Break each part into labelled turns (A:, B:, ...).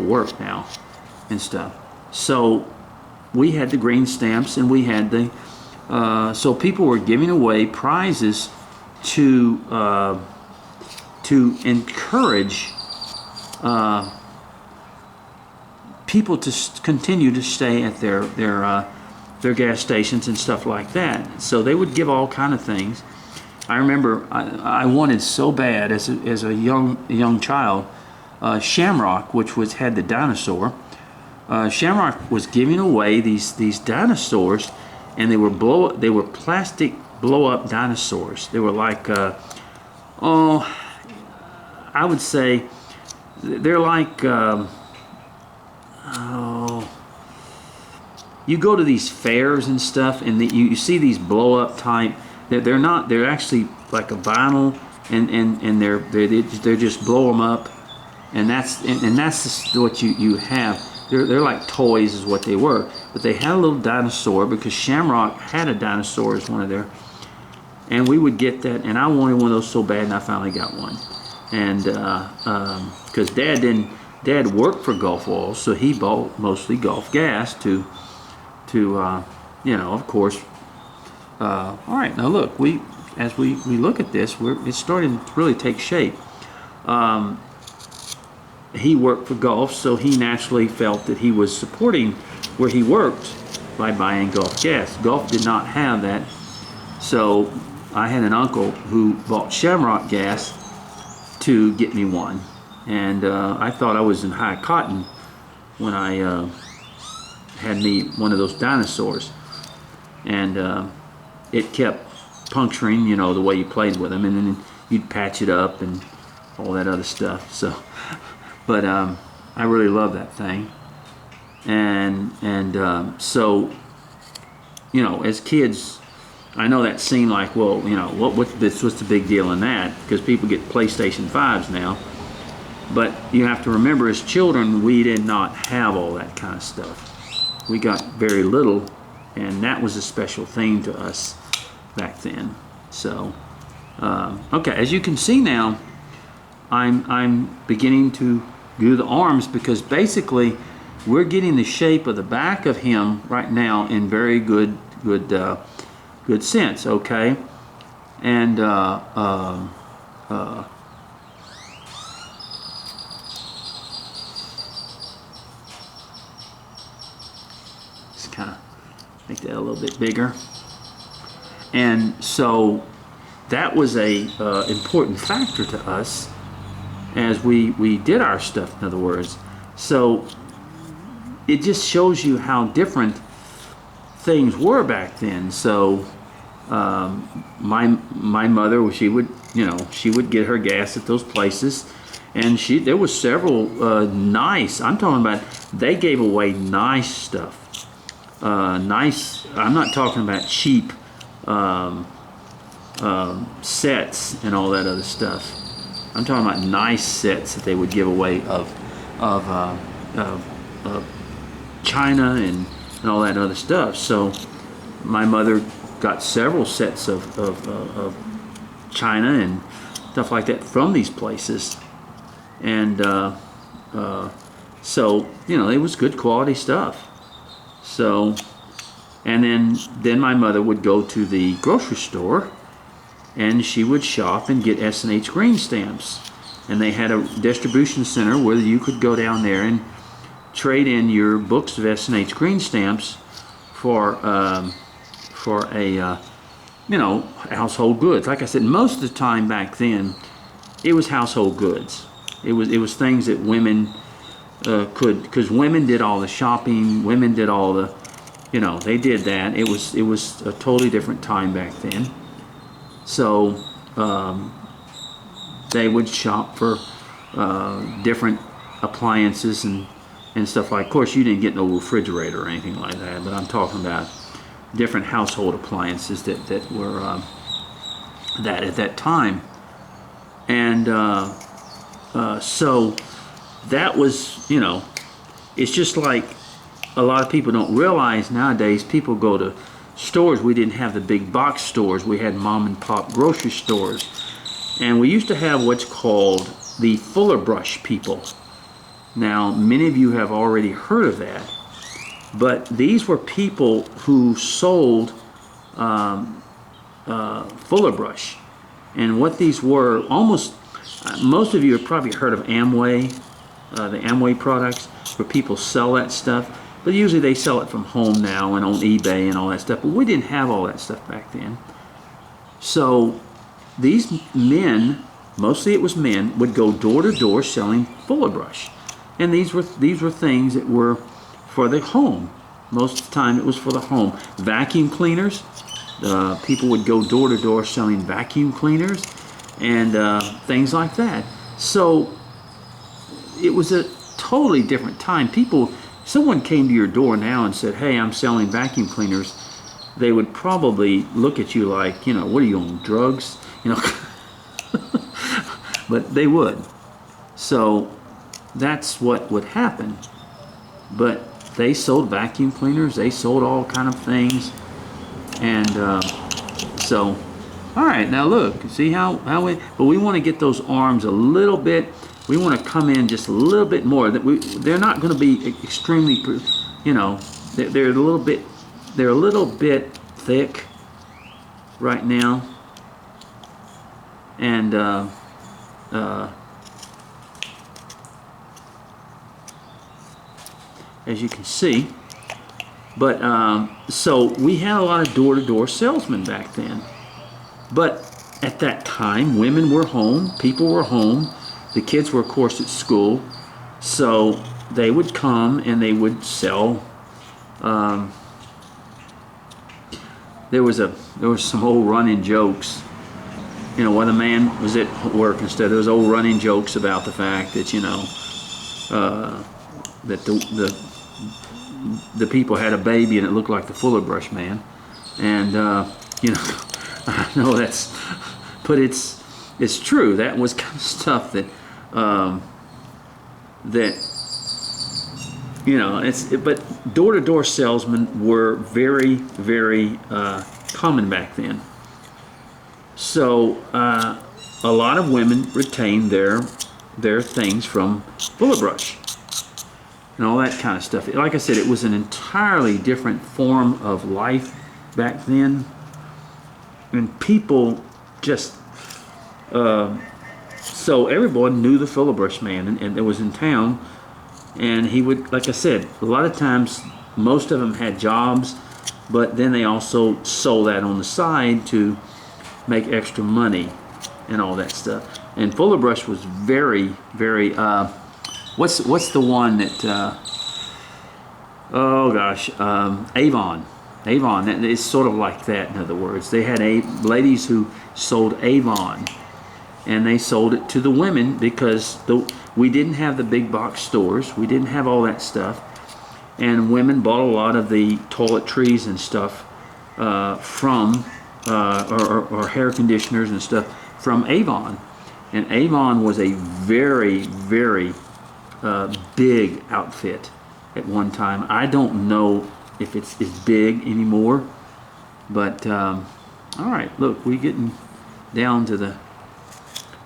A: work now and stuff. So we had the green stamps, and we had the so people were giving away prizes to encourage people to continue to stay at their gas stations and stuff like that. So they would give all kind of things. I remember I wanted so bad as a young child, Shamrock, which had the dinosaur. Shamrock was giving away these dinosaurs, and they were plastic blow up dinosaurs. They were like I would say they're like you go to these fairs and stuff, and you see these blow up type. They're actually like a vinyl, and they just blow them up, and that's just what you have. They're like toys is what they were, but they had a little dinosaur because Shamrock had a dinosaur as one of their, and we would get that, and I wanted one of those so bad, and I finally got one, and because Dad worked for Gulf Oil, so he bought mostly Gulf gas to of course. All right, now look, as we look at this, it's starting to really take shape. He worked for Gulf, so he naturally felt that he was supporting where he worked by buying Gulf gas. Gulf did not have that, so I had an uncle who bought Shamrock gas to get me one, and I thought I was in high cotton when I had me one of those dinosaurs, and it kept puncturing, the way you played with them, and then you'd patch it up and all that other stuff. So, but I really love that thing, and so as kids, I know that seemed like, well, what's the big deal in that? Because people get PlayStation 5s now, but you have to remember, as children, we did not have all that kind of stuff. We got very little, and that was a special thing to us back then. So okay, as you can see now, I'm beginning to do the arms, because basically we're getting the shape of the back of him right now in very good sense. Okay, and just kind of make that a little bit bigger. And so that was a important factor to us as we did our stuff, in other words. So it just shows you how different things were back then. So my mother, she would get her gas at those places, and there was several nice, I'm talking about, they gave away nice stuff. Nice, I'm not talking about cheap sets and all that other stuff. I'm talking about nice sets that they would give away of china and all that other stuff. So my mother got several sets of china and stuff like that from these places, and so it was good quality stuff. So, and then my mother would go to the grocery store, and she would shop and get S&H green stamps, and they had a distribution center where you could go down there and trade in your books of S&H green stamps for a household goods. Like I said, most of the time back then, it was household goods. It was things that women could, because women did all the shopping, women did all the, they did that. It was a totally different time back then. So they would shop for different appliances and stuff like. Of course, you didn't get no refrigerator or anything like that, but I'm talking about different household appliances that were that at that time, and so that was, it's just like a lot of people don't realize nowadays. People go to stores. We didn't have the big box stores. We had mom and pop grocery stores, and we used to have what's called the Fuller Brush people. Now, many of you have already heard of that, but these were people who sold fuller brush. And what these were, most of you have probably heard of Amway, the Amway products, where people sell that stuff. But usually they sell it from home now and on eBay and all that stuff. But we didn't have all that stuff back then. So these men, mostly it was men, would go door to door selling fuller brush. And these were things that were for the home. Most of the time it was for the home. Vacuum cleaners. People would go door to door selling vacuum cleaners and things like that. So it was a totally different time. Someone came to your door now and said, "Hey, I'm selling vacuum cleaners." They would probably look at you like, what are you on, drugs? But they would. So that's what would happen. But they sold vacuum cleaners. They sold all kind of things. And so, all right, now look, see but we want to get those arms a little bit, we want to come in just a little bit more. They're not going to be extremely, they're a little bit thick right now. And as you can see. But so we had a lot of door-to-door salesmen back then. But at that time, women were home, people were home, the kids were, of course, at school. So they would come and they would sell. There was some old running jokes. When the man was at work instead, there was old running jokes about the fact that that the people had a baby and it looked like the Fuller Brush man, and I know but it's true. That was kind of stuff that but door-to-door salesmen were very, very common back then. So a lot of women retained their things from Fuller Brush and all that kind of stuff. Like I said, it was an entirely different form of life back then, and people just so everyone knew the Fuller Brush man, and it was in town, and he would, like I said, a lot of times most of them had jobs, but then they also sold that on the side to make extra money and all that stuff. And Fuller Brush was very, very what's the one that Avon. That is sort of like that. In other words, they had ladies who sold Avon, and they sold it to the women because we didn't have the big box stores, we didn't have all that stuff, and women bought a lot of the toiletries and stuff from or hair conditioners and stuff from Avon. And Avon was a very, very big outfit at one time. I don't know if it's big anymore, but all right, look, we're getting down to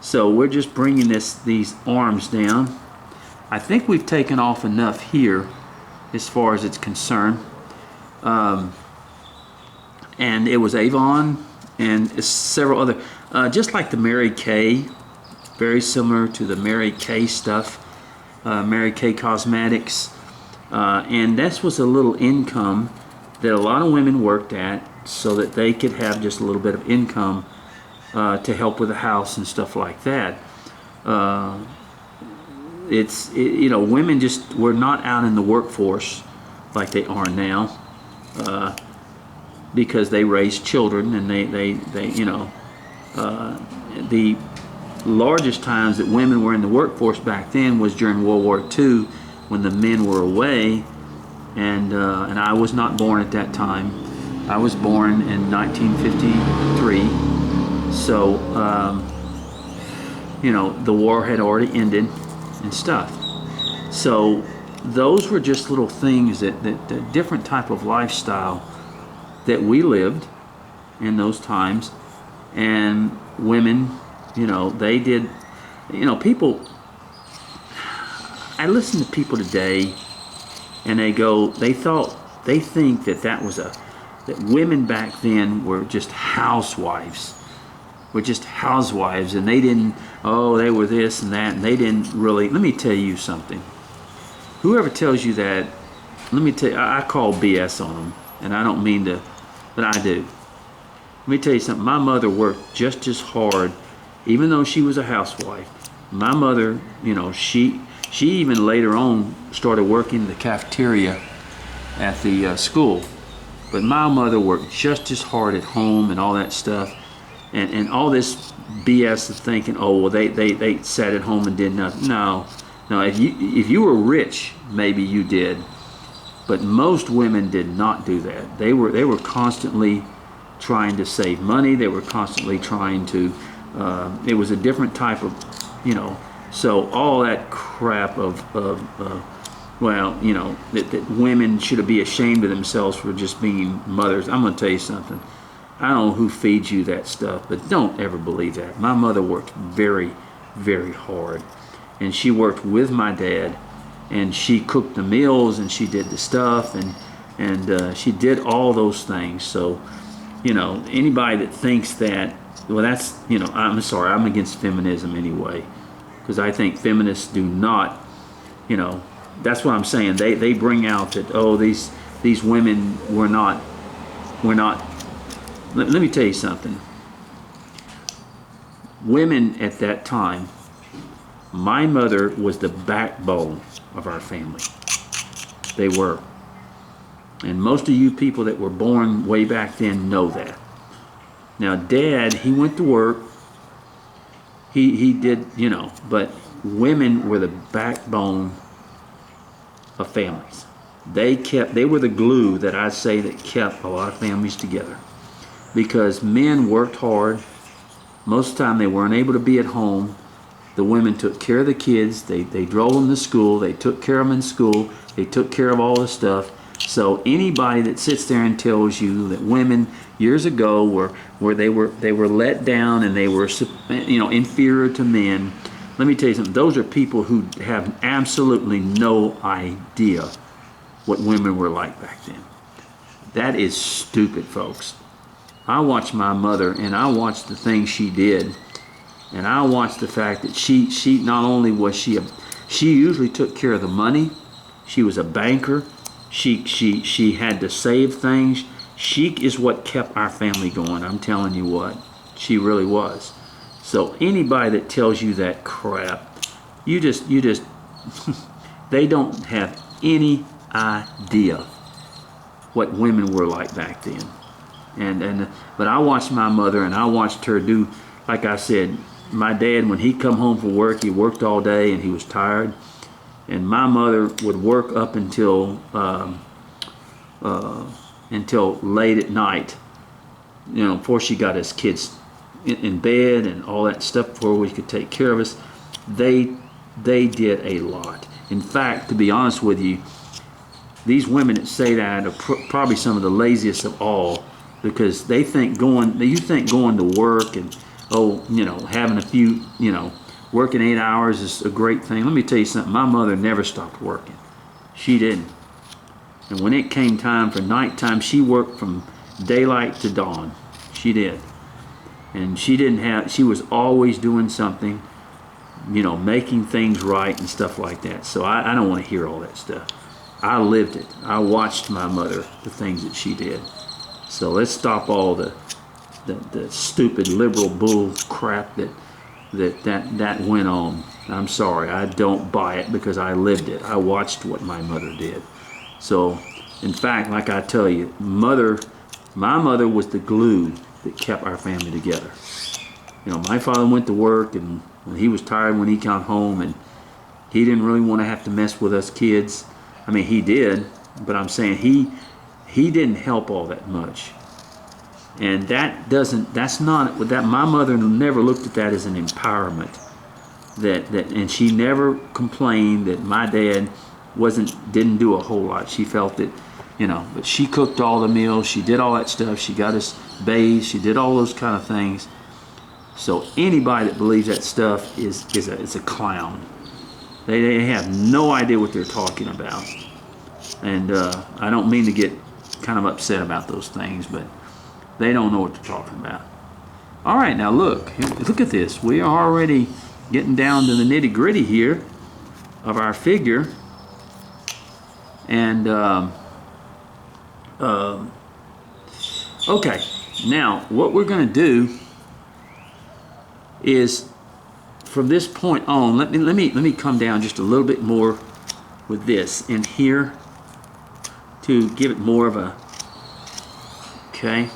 A: so we're just bringing these arms down. I think we've taken off enough here as far as it's concerned. And it was Avon and several other, just like the Mary Kay, very similar to the Mary Kay stuff, Mary Kay Cosmetics. And this was a little income that a lot of women worked at so that they could have just a little bit of income to help with the house and stuff like that. Women just were not out in the workforce like they are now, because they raised children, and the largest times that women were in the workforce back then was during World War II, when the men were away, and I was not born at that time. I was born in 1953, so the war had already ended and stuff. So those were just little things that different type of lifestyle that we lived in those times. And women, they did, people, I listen to people today, and they think that women back then were just housewives. And they didn't, they were this and that, and they didn't really. Let me tell you something. Whoever tells you that, let me tell you, I call BS on them, and I don't mean to, but I do. Let me tell you something. My mother worked just as hard, even though she was a housewife. My mother, she even later on started working in the cafeteria at the school. But my mother worked just as hard at home and all that stuff. And all this BS of thinking, they sat at home and did nothing. No, if you were rich, maybe you did. But most women did not do that. They were constantly trying to save money. They were constantly trying to, it was a different type of, so all that crap that women should be ashamed of themselves for just being mothers. I'm going to tell you something. I don't know who feeds you that stuff, but don't ever believe that. My mother worked very, very hard. And she worked with my dad, and she cooked the meals, and she did the stuff, and she did all those things. So, anybody that thinks that, well, that's, I'm sorry, I'm against feminism anyway, because I think feminists do not, that's what I'm saying. They bring out that, these women were not. Let me tell you something. Women at that time, my mother was the backbone of our family. They were. And most of you people that were born way back then know that. Now, Dad, he went to work. He did, but women were the backbone of families. They were the glue that I say that kept a lot of families together. Because men worked hard. Most of the time they weren't able to be at home. The women took care of the kids. They drove them to school. They took care of them in school. They took care of all the stuff. So anybody that sits there and tells you that women years ago were they were let down and they were inferior to men, let me tell you something. Those are people who have absolutely no idea what women were like back then. That is stupid, folks. I watched my mother, and I watched the things she did, and I watched the fact that she not only was she usually took care of the money. She was a banker. She had to save things. She is what kept our family going. I'm telling you what, she really was. So anybody that tells you that crap, you just they don't have any idea what women were like back then. But I watched my mother, and I watched her do, like I said, my dad, when he'd come home from work, he worked all day and he was tired. And my mother would work up until late at night, before she got us kids in bed and all that stuff, before we could take care of us. They did a lot. In fact, to be honest with you, these women that say that are probably some of the laziest of all, because you think going to work and having a few, working 8 hours is a great thing. Let me tell you something. My mother never stopped working. She didn't. And when it came time for nighttime, she worked from daylight to dawn. She did. And she was always doing something, making things right and stuff like that. So I don't want to hear all that stuff. I lived it. I watched my mother, the things that she did. So let's stop all the stupid liberal bull crap that went on. I'm sorry, I don't buy it, because I lived it. I watched what my mother did. So, in fact, like I tell you, my mother was the glue that kept our family together. My father went to work, and he was tired when he got home, and he didn't really want to have to mess with us kids. I mean, he did, but I'm saying he didn't help all that much. And my mother never looked at that as an empowerment. And she never complained that my dad didn't do a whole lot. She felt that, but she cooked all the meals, she did all that stuff, she got us bathed, she did all those kind of things. So anybody that believes that stuff is a clown. They have no idea what they're talking about. And I don't mean to get kind of upset about those things, but they don't know what they're talking about. All right, now look at this. We are already getting down to the nitty gritty here of our figure. And okay, now what we're going to do is, from this point on, let me come down just a little bit more with this in here to give it more of a, okay.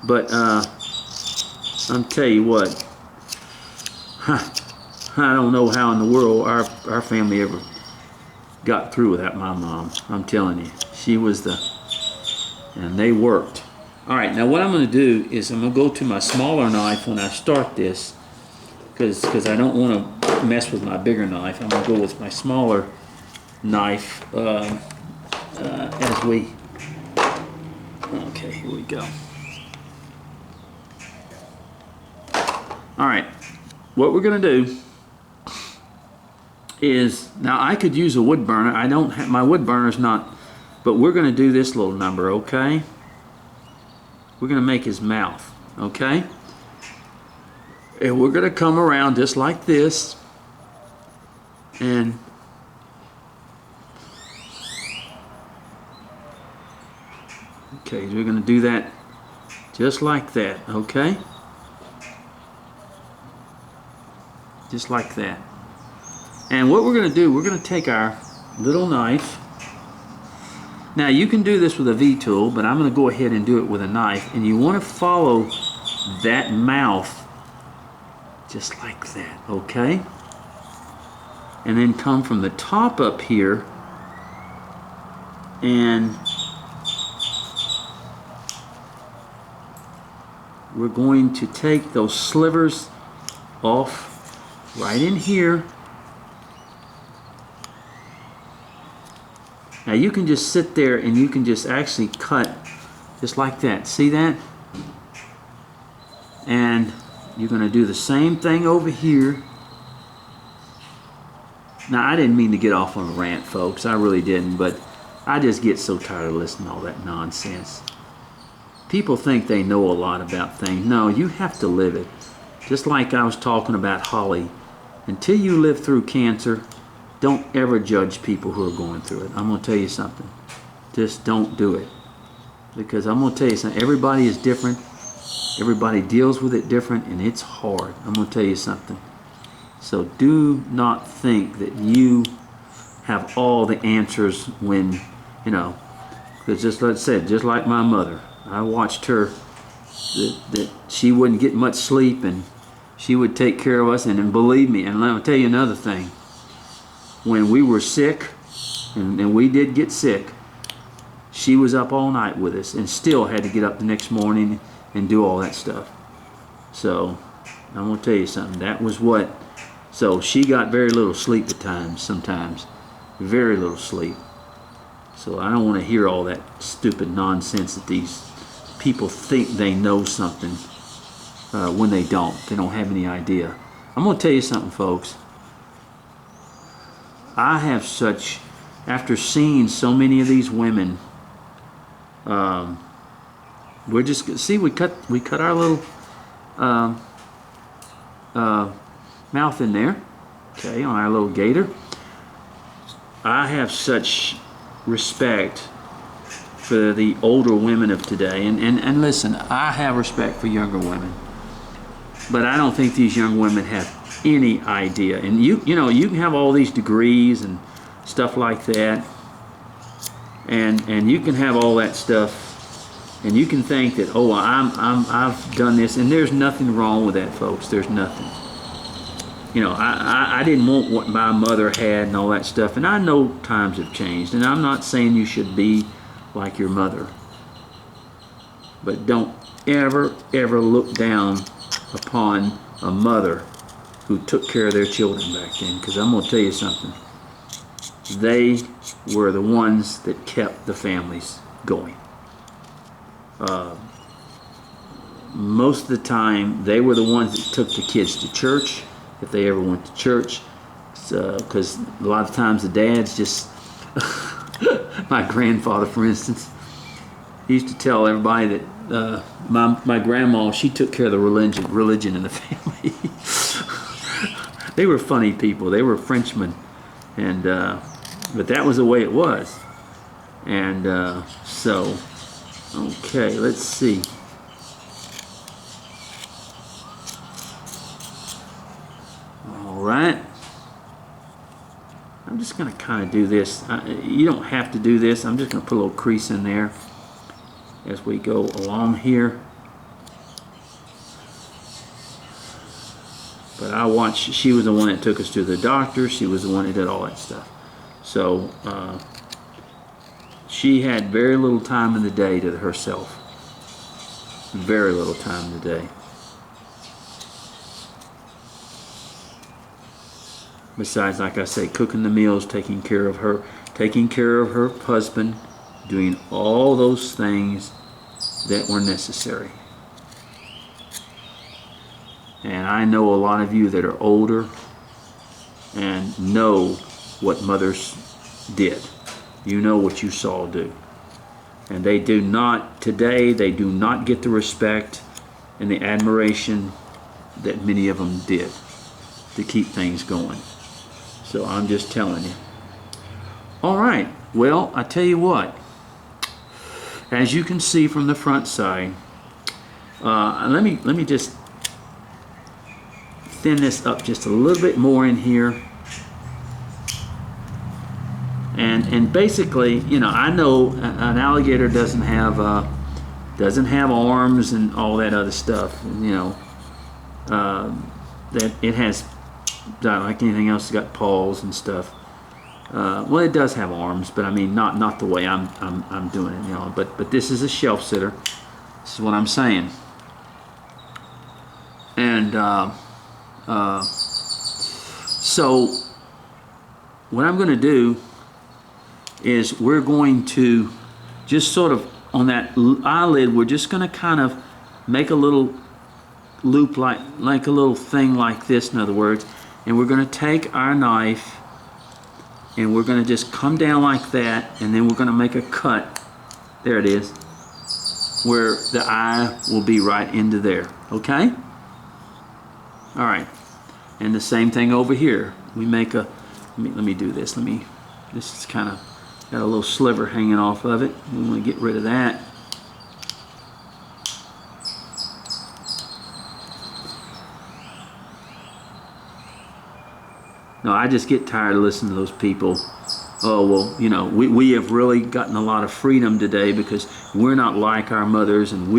A: But I'm tell you what, I don't know how in the world our family ever got through without my mom. I'm telling you, she was and they worked. All right, now what I'm going to do is I'm going to go to my smaller knife when I start this, because I don't want to mess with my bigger knife. I'm going to go with my smaller knife as we, okay, here we go. All right, what we're going to do is, now I could use a wood burner. I don't have, my wood burner's not, but we're going to do this little number, okay? We're going to make his mouth, okay? And we're going to come around just like this, and okay, we're going to do that just like that, okay? Just like that. And what we're going to do, we're going to take our little knife. Now you can do this with a V-tool, but I'm going to go ahead and do it with a knife. And you want to follow that mouth just like that, okay? And then come from the top up here, and we're going to take those slivers off right in here. Now you can just sit there and you can just actually cut just like that. See that? And you're going to do the same thing over here. Now I didn't mean to get off on a rant, folks. I really didn't, but I just get so tired of listening to all that nonsense. People think they know a lot about things. No, you have to live it. Just like I was talking about Holly. Until you live through cancer, don't ever judge people who are going through it. I'm going to tell you something. Just don't do it. Because I'm going to tell you something. Everybody is different. Everybody deals with it different, and it's hard. I'm going to tell you something. So do not think that you have all the answers when, you know, because just like I said, just like my mother, I watched her, that she wouldn't get much sleep, and she would take care of us. And believe me, and let me tell you another thing. When we were sick, and we did get sick, she was up all night with us and still had to get up the next morning and do all that stuff. So I'm going to tell you something. That was what, so she got very little sleep at times, sometimes. Very little sleep. So I don't want to hear all that stupid nonsense that these people think they know something when they don't. They don't have any idea. I'm going to tell you something, folks. I have such, after seeing so many of these women, we're just, see, we cut our little mouth in there, okay, on our little gator. I have such respect for the older women of today, and listen, I have respect for younger women, but I don't think these young women have any idea. And you know, you can have all these degrees and stuff like that, and you can have all that stuff, and you can think that, oh, I've done this, and there's nothing wrong with that, folks. There's nothing. You know, I didn't want what my mother had and all that stuff, and I know times have changed, and I'm not saying you should be like your mother, but don't ever look down upon a mother who took care of their children back then, because I'm going to tell you something. They were the ones that kept the families going. Most of the time, they were the ones that took the kids to church, if they ever went to church. because a lot of times the dads just, my grandfather, for instance, he used to tell everybody that my grandma, she took care of the religion in the family. They were funny people. They were Frenchmen, and but that was the way it was. And so, okay, let's see. All right. I'm just going to kind of do this. You don't have to do this. I'm just going to put a little crease in there as we go along here. But I watched, she was the one that took us to the doctor. She was the one that did all that stuff. So she had very little time in the day to herself. Very little time in the day. Besides, like I say, cooking the meals, taking care of her husband, doing all those things that were necessary. And I know a lot of you that are older and know what mothers did. You know what you saw do. And they do not, today, they do not get the respect and the admiration that many of them did to keep things going. So I'm just telling you. All right, well, I tell you what. As you can see from the front side, let me just thin this up just a little bit more in here. And basically, you know, I know an alligator doesn't have arms and all that other stuff. You know, that it has, like anything else, it's got paws and stuff. Well, it does have arms, but I mean, not the way I'm doing it. You know, but this is a shelf sitter. This is what I'm saying. And so what I'm going to do is we're going to just sort of on that eyelid, we're just going to kind of make a little loop like a little thing like this, in other words, and we're going to take our knife and we're going to just come down like that, and then we're going to make a cut, there it is, where the eye will be right into there. Okay? All right. And the same thing over here. We make a, let me do this. This is kind of got a little sliver hanging off of it. We want to get rid of that. No, I just get tired of listening to those people. Oh, well, you know, we have really gotten a lot of freedom today because we're not like our mothers, and